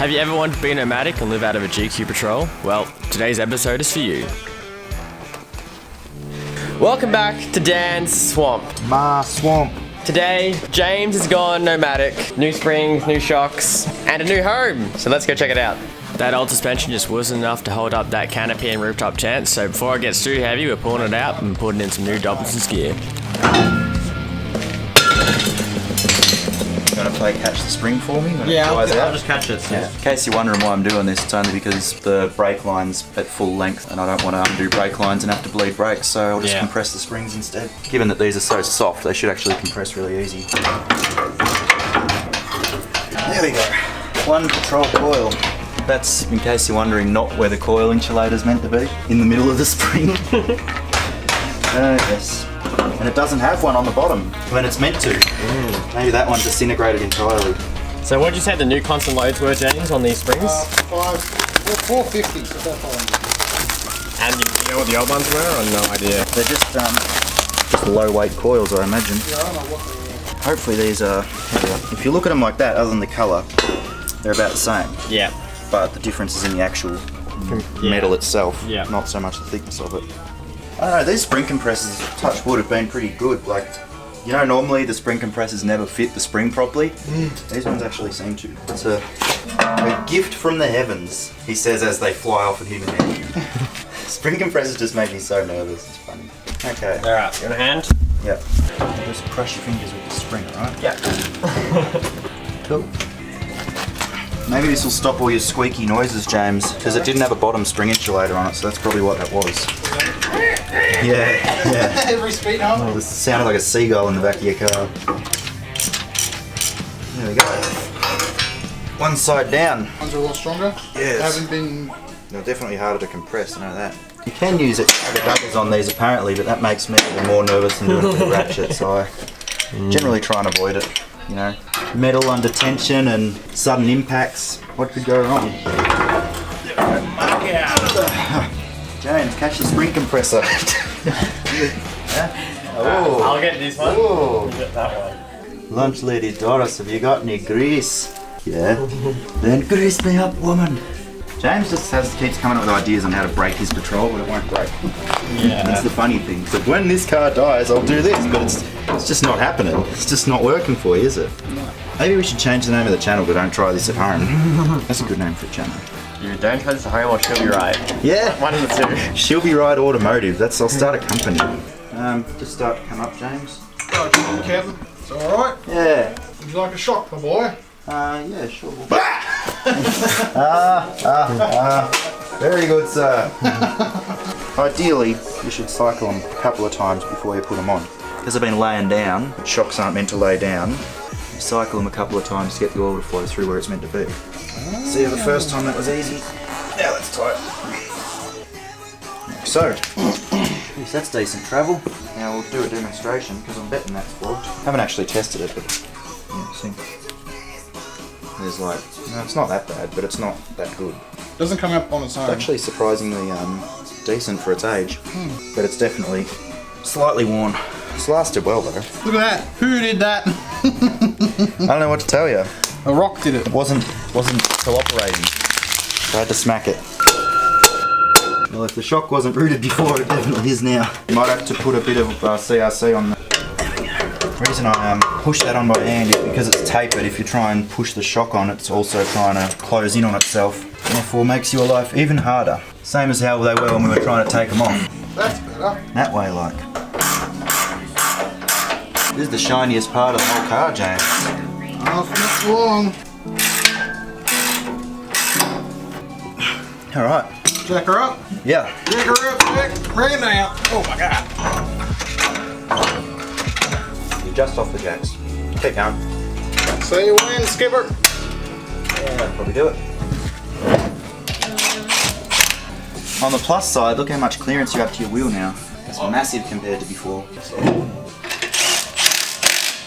Have you ever wanted to be nomadic and live out of a GQ Patrol? Well, today's episode is for you. Welcome back to Dan's Swamp. My swamp. Today, James has gone nomadic. New springs, new shocks, and a new home. So let's go check it out. That old suspension just wasn't enough to hold up that canopy and rooftop tent, so before it gets too heavy, we're pulling it out and putting in some new Dobinson's gear. You want to play catch the spring for me? Yeah, I'll just catch it. Yeah. In case you're wondering why I'm doing this, it's only because the brake line's at full length and I don't want to undo brake lines and have to bleed brakes, so I'll just compress the springs instead. Given that these are so soft, they should actually compress really easy. There we go. One Patrol coil. That's, in case you're wondering, not where the coil insulator's meant to be, in the middle of the spring. Yes. And it doesn't have one on the bottom when it's meant to. Maybe that one disintegrated entirely. So what'd you say the new constant loads were, James, on these springs? 450, so that's all. And you know what the old ones were, or no idea? They're just low weight coils, I imagine. Yeah, I don't know what they are. Hopefully these are, if you look at them like that, other than the colour, they're about the same. Yeah. But the difference is in the actual metal itself, Yeah. not so much the thickness of it. I don't know, these spring compressors, touch wood, have been pretty good. Like, you know, normally the spring compressors never fit the spring properly. These ones actually seem to. It's a gift from the heavens, he says as they fly off at him in the air. Spring compressors just make me so nervous, it's funny. Okay. Alright, you want a hand? Yep. Just crush your fingers with the spring, alright? Yeah. Cool. Maybe this will stop all your squeaky noises, James, because it didn't have a bottom spring insulator on it, so that's probably what that was. Yeah. Every speed hump. Oh, this sounded like a seagull in the back of your car. There we go. One side down. Ones are a lot stronger. Yes. They haven't been. They're definitely harder to compress, I know that. You can use it the daggers on these apparently, but that makes me even more nervous than doing it with the ratchet, so I generally try and avoid it. You know, metal under tension and sudden impacts. What could go wrong? James, catch the spring compressor. Oh. I'll get this one. Oh. You get that one. Lunch lady Doris, have you got any grease? Yeah. Then grease me up, woman. James just keeps coming up with ideas on how to break his Patrol, but it won't break. Yeah. That's the funny thing. So when this car dies, I'll do this, but it's just not happening. It's just not working for you, is it? No. Maybe we should change the name of the channel to Don't Try This at Home. That's a good name for a channel. You don't try this at home or she'll be right. Yeah. One of the two. She'll be right automotive. I'll start a company. Just start to come up, James. Oh, Kevin. It's alright. Yeah. Would you like a shock, my boy? Yeah, sure. Very good, sir. Ideally, you should cycle them a couple of times before you put them on. Because they've been laying down, but shocks aren't meant to lay down. You cycle them a couple of times to get the oil to flow through where it's meant to be. See, the first time that was easy. Now let's tie it. Like so. Yes, that's decent travel. Now we'll do a demonstration because I'm betting that's flogged. Haven't actually tested it, but yeah, see. There's like, no, it's not that bad, but it's not that good. Doesn't come up on its own. It's actually surprisingly decent for its age, but it's definitely slightly worn. It's lasted well though. Look at that. Who did that? I don't know what to tell you. A rock did it. It wasn't cooperating. So I had to smack it. Well, if the shock wasn't rooted before, it definitely is now. You might have to put a bit of CRC on the... The reason I push that on my hand is because it's tapered. If you try and push the shock on, it's also trying to close in on itself. Therefore makes your life even harder. Same as how they were when we were trying to take them off. That's better. That way, like. This is the shiniest part of the whole car, James. Oh, for not long. Alright. Jack her up. Yeah. Jack her up, Jack. Bring it down. Oh my God. You're just off the jacks. Keep going. See you when, skipper. Yeah, that'll probably do it. On the plus side, look how much clearance you have to your wheel now. It's massive compared to before.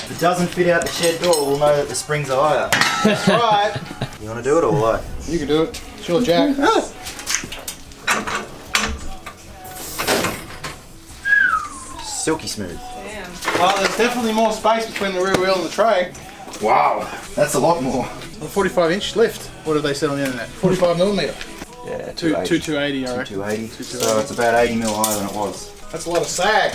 If it doesn't fit out the shed door, we'll know that the springs are higher. That's right. You want to do it or what? You can do it. Sure, Jack. Silky smooth. Damn. Well, there's definitely more space between the rear wheel and the tray. Wow, that's a lot more. A 45-inch lift. What did they sell on the internet? 45mm. Yeah, 280, I reckon. 280. So it's about 80 mil higher than it was. That's a lot of sag.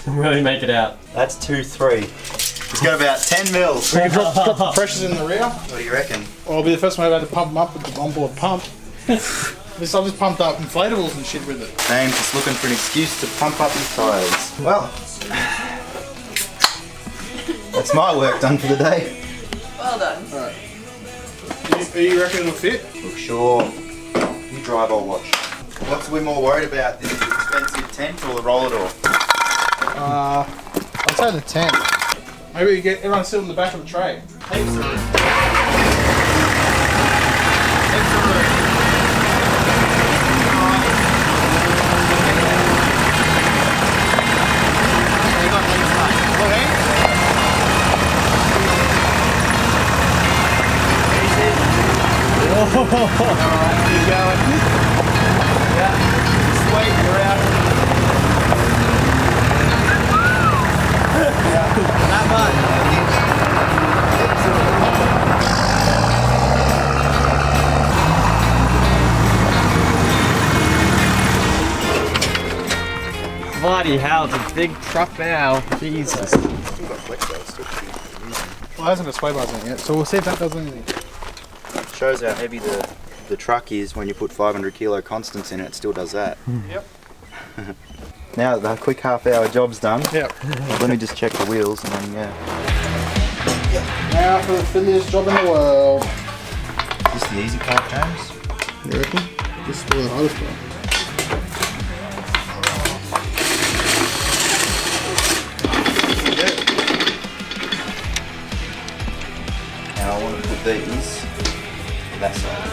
Really make it out. That's 2.3. It's got about 10 mils. We can drop the pressures in the rear. What do you reckon? Well, I'll be the first one ever to pump them up with the onboard pump. I've just pumped up inflatables and shit with it. James is looking for an excuse to pump up his tyres. Well, that's my work done for the day. Well done. Alright. Do you reckon it'll fit? Look, sure. You drive, I'll watch. What's we more worried about, this expensive tent or the roller door? I'd say the tent. Maybe you get everyone sit on the back of the tray. Heaps of room. Alright, keep going. Yeah, sweet, you're out. Yeah, not much. Bloody hell, it's a big truck now. Jesus. Well, it hasn't got sway bars in it yet, so we'll see if that does anything. Shows how heavy the truck is when you put 500 kilo constants in it. It still does that. Yep. Now the quick half-hour job's done. Yep. Let me just check the wheels and then Now for the fiddliest job in the world. Is this the easy part, James? You reckon? This is the hardest one. Now I want to put these that side.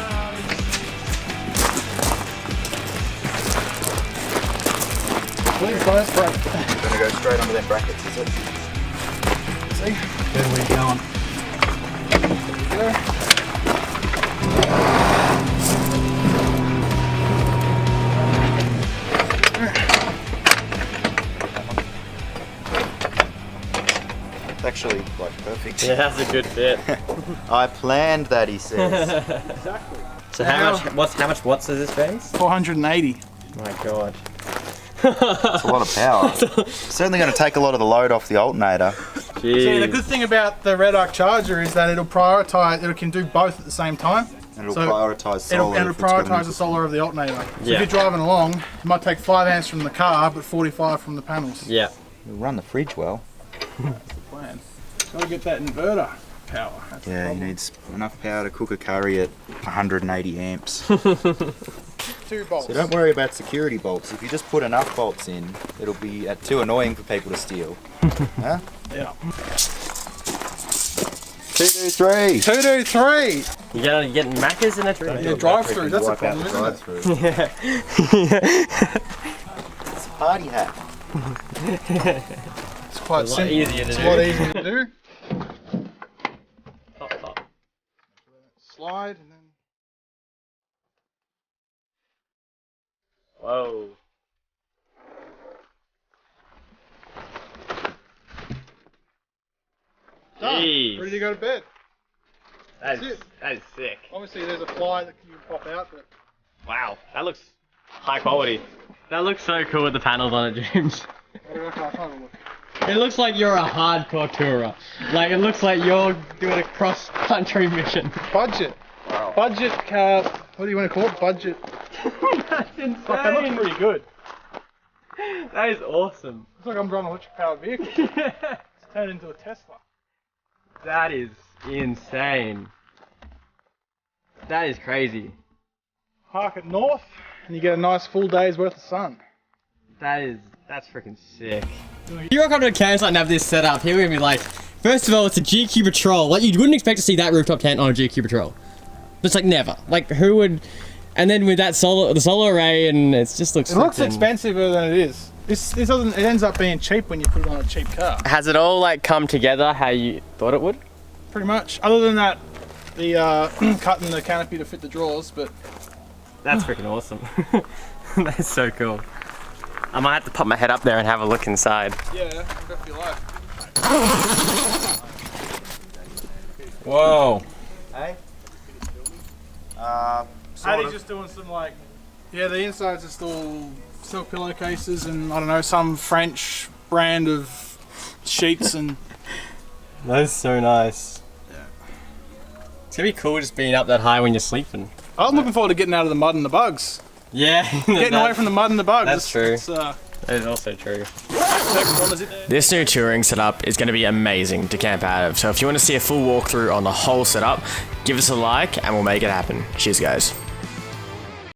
Please, bonus break. Gonna go straight under them brackets, is it? See? Where are we going? There. It's actually like perfect. Yeah, that's a good fit. I planned that, he says. Exactly. So how much watts is this base? 480. My god. It's a lot of power. Certainly going to take a lot of the load off the alternator. See, the good thing about the Red Arc Charger is that it'll prioritise, it can do both at the same time. And it'll prioritise solar. It'll prioritise the solar of the alternator. So Yeah. if you're driving along, it might take 5 amps from the car, but 45 from the panels. Yeah. It'll run the fridge well. Plan. Gotta get that inverter power. That's the Yeah, he problem. needs enough power to cook a curry at 180 amps. 2 bolts. So don't worry about security bolts. If you just put enough bolts in, it'll be too annoying for people to steal. Huh? Yeah. 2, 2, 3. 2, 2, 3. You getting Maccas in that room? Yeah, drive through. That's a Wipe out problem, the isn't it? drive-through. It's a party hat. It's quite It's a lot simple. easier to It's do. a lot easier to do. Top, top. Slide and then. Whoa. Done. Jeez. Ready to go to bed. That That's is, it. that is sick. Obviously, there's a fly that you can pop out, but Wow, that looks high quality. That looks so cool with the panels on it, James. what do you reckon? I can't look. It looks like you're a hardcore tourer. Like, it looks like you're doing a cross-country mission. Budget. Wow. Budget car. What do you want to call it? Budget. That's insane. Fuck, that looks pretty good. That is awesome. Looks like I'm driving an electric powered vehicle. It's turned into a Tesla. That is insane. That is crazy. Park it north, and you get a nice full day's worth of sun. That's freaking sick. You rock up to a campsite and have this set up, here we're gonna be like, first of all, it's a GQ Patrol. Like, you wouldn't expect to see that rooftop tent on a GQ Patrol. It's like, never. Like, who would... And then with that the solar array, and it just looks... It looks freaking- expensiver than it is. This doesn't. It ends up being cheap when you put it on a cheap car. Has it all, like, come together how you thought it would? Pretty much. Other than that, the cutting the canopy to fit the drawers, but That's freaking awesome. That's so cool. I might have to pop my head up there and have a look inside. yeah, go for your life. Whoa. Hey? Addie's just doing some like, yeah, the insides are still silk pillowcases and I don't know, some French brand of sheets and. That's so nice. Yeah. It's gonna be cool just being up that high when you're sleeping. I'm looking forward to getting out of the mud and the bugs. Yeah. Getting away from the mud and the bugs. That's true. That is also true. This new touring setup is going to be amazing to camp out of. So if you want to see a full walkthrough on the whole setup, give us a like and we'll make it happen. Cheers, guys.